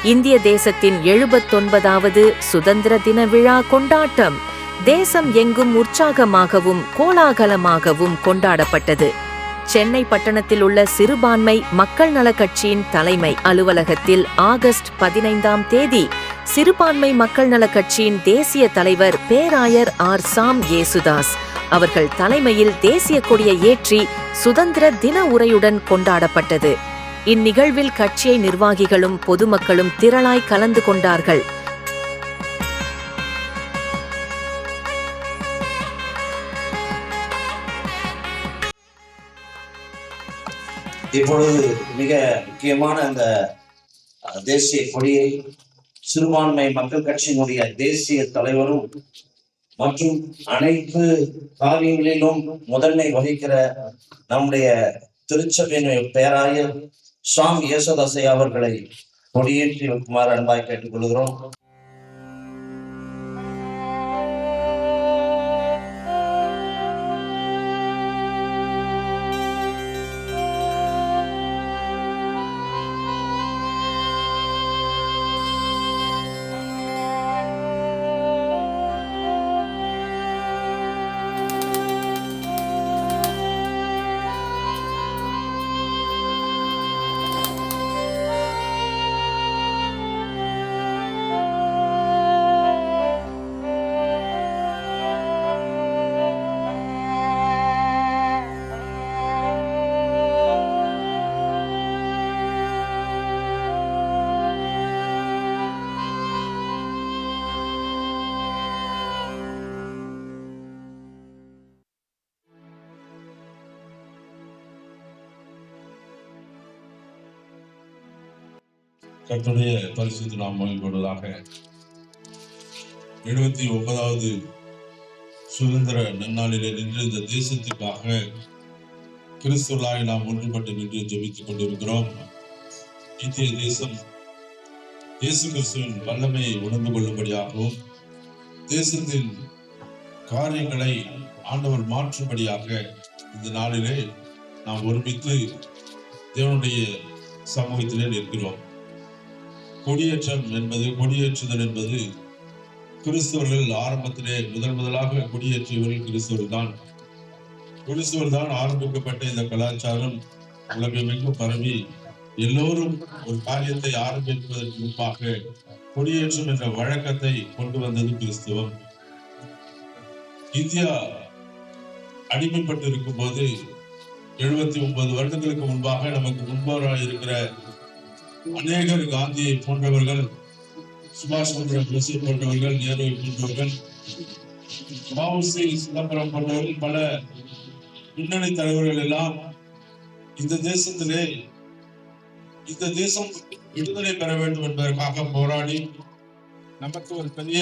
இந்திய தேசத்தின் 79வது சுதந்திர தின விழா கொண்டாட்டம் தேசம் எங்கும் உற்சாகமாகவும் கோலாகலமாகவும் கொண்டாடப்பட்டது. சென்னை பட்டணத்தில் உள்ள சிறுபான்மை மக்கள் நலக் கட்சியின் தலைமை அலுவலகத்தில் ஆகஸ்ட் 15ஆம் தேதி சிறுபான்மை மக்கள் நலக் கட்சியின் தேசிய தலைவர் பேராயர் ஆர். சாம் ஏசுதாஸ் அவர்கள் தலைமையில் தேசிய கொடியை ஏற்றி சுதந்திர தின உரையுடன் கொண்டாடப்பட்டது. இந்நிகழ்வில் கட்சியை நிர்வாகிகளும் பொதுமக்களும் திரளாய் கலந்து கொண்டார்கள். இப்பொழுது மிக முக்கியமான அந்த தேசிய கொடியை சிறுபான்மை மக்கள் கட்சியினுடைய தேசிய தலைவரும் மற்றும் அனைத்து காரியங்களிலும் முதன்மை வகிக்கிற நம்முடைய திருச்சபையினுடைய பேராயர் சாம் ஏசுதாஸ் அவர்களை கொடியேற்றி வைக்குமாறு அன்பாய் கேட்டுக் கொள்கிறோம். கர்த்தருடைய பரிசுத்த நாமம் கொண்டதாக 79வது சுதந்திர நன்னாளிலே நின்று இந்த தேசத்திற்காக கிறிஸ்துவர்களாய் நாம் ஒன்றுபட்டு நின்று ஜெபித்துக் கொண்டிருக்கிறோம். இந்திய தேசம் இயேசு கிறிஸ்துவின் வல்லமையை உணர்ந்து கொள்ளும்படியாகவும் தேசத்தின் காரியங்களை ஆண்டவர் மாற்றும்படியாக இந்த நாளிலே நாம் ஒருமித்து தேவனுடைய சமூகத்திலே நிற்கிறோம். கொடியேற்றுதல் என்பது கிறிஸ்தவர்கள் ஆரம்பத்திலே முதலாக கொடியேற்றியவர்கள் கிறிஸ்தவர்கள் தான் ஆரம்பிக்கப்பட்ட இந்த கலாச்சாரம் உலகமெங்கும் பரவி எல்லோரும் ஒரு காரியத்தை ஆரம்பிப்பதற்கு முன்பாக கொடியேற்றம் என்ற வழக்கத்தை கொண்டு வந்தது கிறிஸ்தவம். இந்தியா அடிமைப்பட்டு இருக்கும் போது 79 வருடங்களுக்கு முன்பாக நமக்கு முன்போராக இருக்கிற அநேகர், காந்தியை போன்றவர்கள், சுபாஷ் சந்திர போஸை போன்றவர்கள், நேருவை போன்றவர்கள், மாவுசி, சிதம்பரம் போன்றவர்கள், பல முன்னணி தலைவர்கள் எல்லாம் இந்த தேசம் விடுதலை பெற வேண்டும் என்பதற்காக போராடி நமக்கு ஒரு பெரிய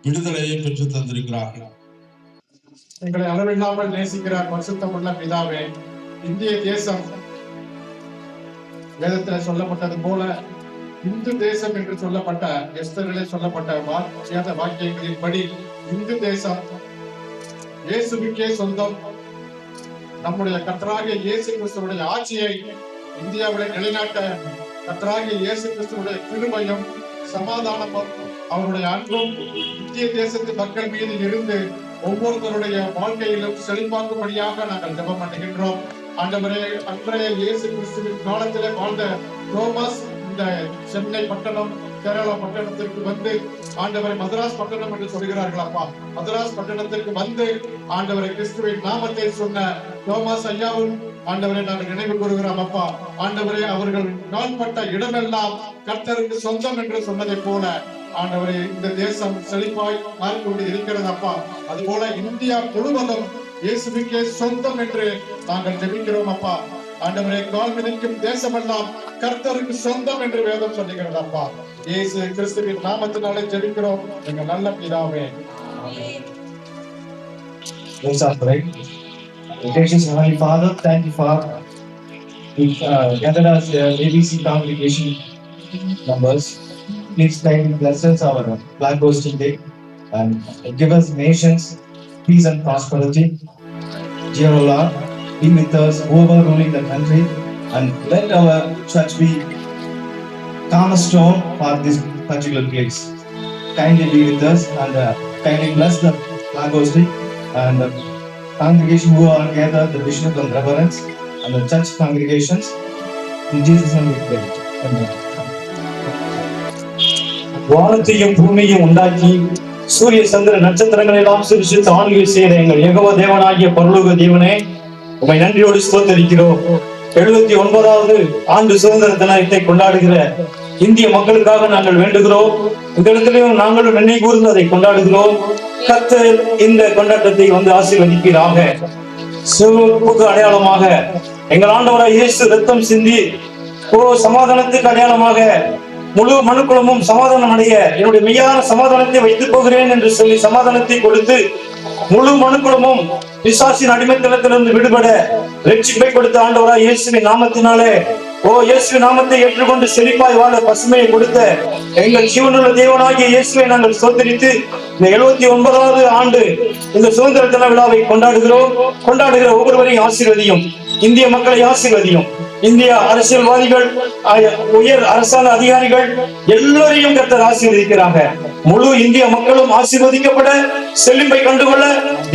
விடுதலையை பெற்று தந்திருக்கிறார்கள். எங்களை அளவில்லாமல் நேசிக்கிறார் பரிசுத்தமுள்ள பிதாவே. இந்திய தேசம் வேதத்தில் சொல்லப்பட்டது போல இந்து தேசம் என்று சொல்லப்பட்ட எஸ்தரிலே சொல்லப்பட்ட வாக்கியங்களின்படி இந்து தேசம் இயேசுவுக்கே சொந்தம். நம்முடைய கர்த்தராகிய இயேசு கிறிஸ்துவுடைய ஆட்சியை இந்தியாவிலே நிலைநாட்ட கர்த்தராகிய இயேசு கிறிஸ்துவுடைய கிருபையும் சமாதானமும் அவருடைய அன்பும் இந்திய தேசத்து மக்கள் மீது இருந்து ஒவ்வொருவருடைய வாழ்க்கையிலும் செழிப்பாக்கும்படியாக நாங்கள் ஜெபம் பண்ணுகின்றோம். ஆண்டவரே, அன்றைய இயேசு கிறிஸ்துவின் காலத்திலே வாழ்ந்த தோமஸ் இந்த சென்னை பட்டணம், கேரளா பட்டணத்திற்கு வந்து ஆண்டவரை மதராஸ் பட்டணம் என்று சொல்கிறார்கள் அப்பா. மதராஸ் பட்டணத்திற்கு வந்து ஆண்டவரை கிறிஸ்துவின் நாமத்தை சொன்ன தோமஸ் ஐயாவும் ஆண்டவரை நாங்கள் நினைவு கூறுகிறோம் அப்பா. ஆண்டவரே, அவர்கள் நாள்பட்ட இடமெல்லாம் கர்த்தருக்கு சொந்தம் என்று சொன்னதை போல ஆண்டவரே இந்த தேசம் செழிப்பாய் மாறிக்கொண்டு இருக்கிறது அப்பா. அதுபோல இந்தியா முழுவதும் இயேசுவுக்கே சொந்தம் என்று நாங்கள் ஜெபிக்கிறோம் அப்பா. ஆண்டவரே, கால் மிதிக்கும் தேசமெல்லாம் கர்த்தருக்கு சொந்தம் என்று வேதம் சொல்லுகிறது அப்பா. இயேசு கிறிஸ்துவின் நாமத்தினாலே ஜெபிக்கிறோம் எங்கள் நல்ல பிதாவே. Gracious Heavenly Father, thank you for gathered us ABC congregation members. Please kindly bless us our flag hosting day and give us nations, peace and prosperity. Dear Lord, be with us over ruling the country and let our church be cornerstone for this particular place. Kindly be with us and kindly bless the flag hosting and the congregation who are gathered, the bishop and reverends and the church congregations. In Jesus' name we pray. Amen. வானத்தையும் பூமியையும் உண்டாக்கி சூரிய சந்திர நட்சத்திரங்களை எல்லாம் சிருஷ்டித்து ஆளுகை செய்கிற எங்கள் யெகோவா தேவனாகிய பரலோக தேவனே, உம்மை நன்றியோடு ஸ்தோத்திரிக்கிறோம். 79வது ஆண்டு சுதந்திர தினத்தை கொண்டாடுகிற இந்திய மக்களுக்காக நாங்கள் வேண்டுகிறோம். இந்த இடத்திலையும் நாங்களும் நினைவு கூர்ந்து அதை கொண்டாடுகிறோம். கர்த்தர் இந்த கொண்டாட்டத்தை ஆசீர்வதிப்பீராக. சிவப்புக்கு அடையாளமாக எங்கள் ஆண்டவராய் இயேசு ரத்தம் சிந்தி சமாதானத்துக்கு அடையாளமாக முழு மனுக்குலமும் சமாதானம் அடைய என்னுடைய மெய்யான சமாதானத்தை வைத்துக் போகிறேன் என்று சொல்லி சமாதானத்தை கொடுத்து முழு மனுக்குலமும் பிசாசின் அடிமைத்தனத்திலிருந்து விடுபட ரட்சிப்பை கொடுத்த ஆண்டவராய் இயேசுவின் நாமத்தினாலே இயேசுவின் நாமத்தை ஏற்றுக்கொண்டு செழிப்பாய் வாழ பசுமையை கொடுத்த எங்கள் ஜீவனுள்ள தேவனாகிய இயேசுவை நாங்கள் ஸ்தோத்திரித்து இந்த 79வது ஆண்டு இந்த சுதந்திர தின விழாவை கொண்டாடுகிற ஒவ்வொருவரையும் ஆசீர்வதியும். இந்திய மக்களை ஆசீர்வதியும். இந்திய அரசியல்வாதிகள், உயர் அரசாங்க அதிகாரிகள் எல்லோரையும் கர்த்தர் ஆசீர்வதிக்கிறாங்க. முழு இந்திய மக்களும் ஆசீர்வதிக்கப்பட செழிப்பை கண்டுகொள்ள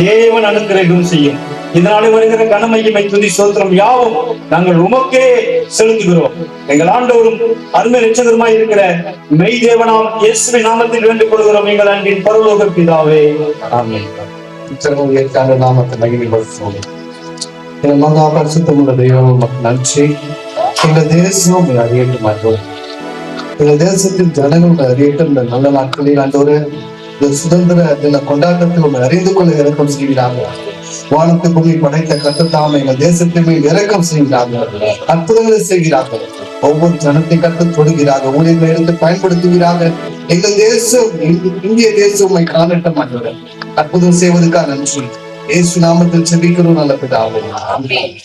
தேவன் அனுக்கிரகம் செய்யும். இதனாலே வருகிற கனமகிமை துதி ஸ்தோத்திரம் யாவும் நாங்கள் உமக்கே செலுத்துகிறோம். எங்கள் ஆண்டவரும் அருமை இரட்சகருமாய் இருக்கிற மெய் தேவனாம் இயேசுவின் நாமத்தில் வேண்டிக் கொள்கிறோம் எங்கள் அன்பின் பரலோக பிதாவே. ஆமென். நாமத்தை மகிமைப்படுத்துவோம். எங்கள் மகா பரிசுத்தமுள்ள தெய்வம் நன்றி. எங்கள் தேசம் அறியட்டும் ஆண்டவரே. எங்கள் தேசத்தின் ஜனங்கள் அறியட்டும். இந்த நல்ல நாட்களில் ஆண்டவரே, இந்த சுதந்திர தின கொண்டாட்டத்தில் அறிந்து கொள்ள இறக்கம் செய்கிறாங்க. வானத்து பூமி படைத்த கர்த்தர் எங்கள் தேசத்தின் மேல் இறக்கம் செய்கிறார்கள். அற்புதங்களை செய்கிறார்கள். ஒவ்வொரு ஜனத்தை கற்று தொடுகிறார்கள். ஊழியர்களை எடுத்து பயன்படுத்துகிறார்கள். எங்கள் தேசம் இந்திய தேசம் காணட்டும் ஆண்டவரே. அற்புதம் செய்வதற்காக நன்றி. இயேசு நாமத்தில் செபிக்கிறோம் நல்ல பிதாவே. ஆமென்.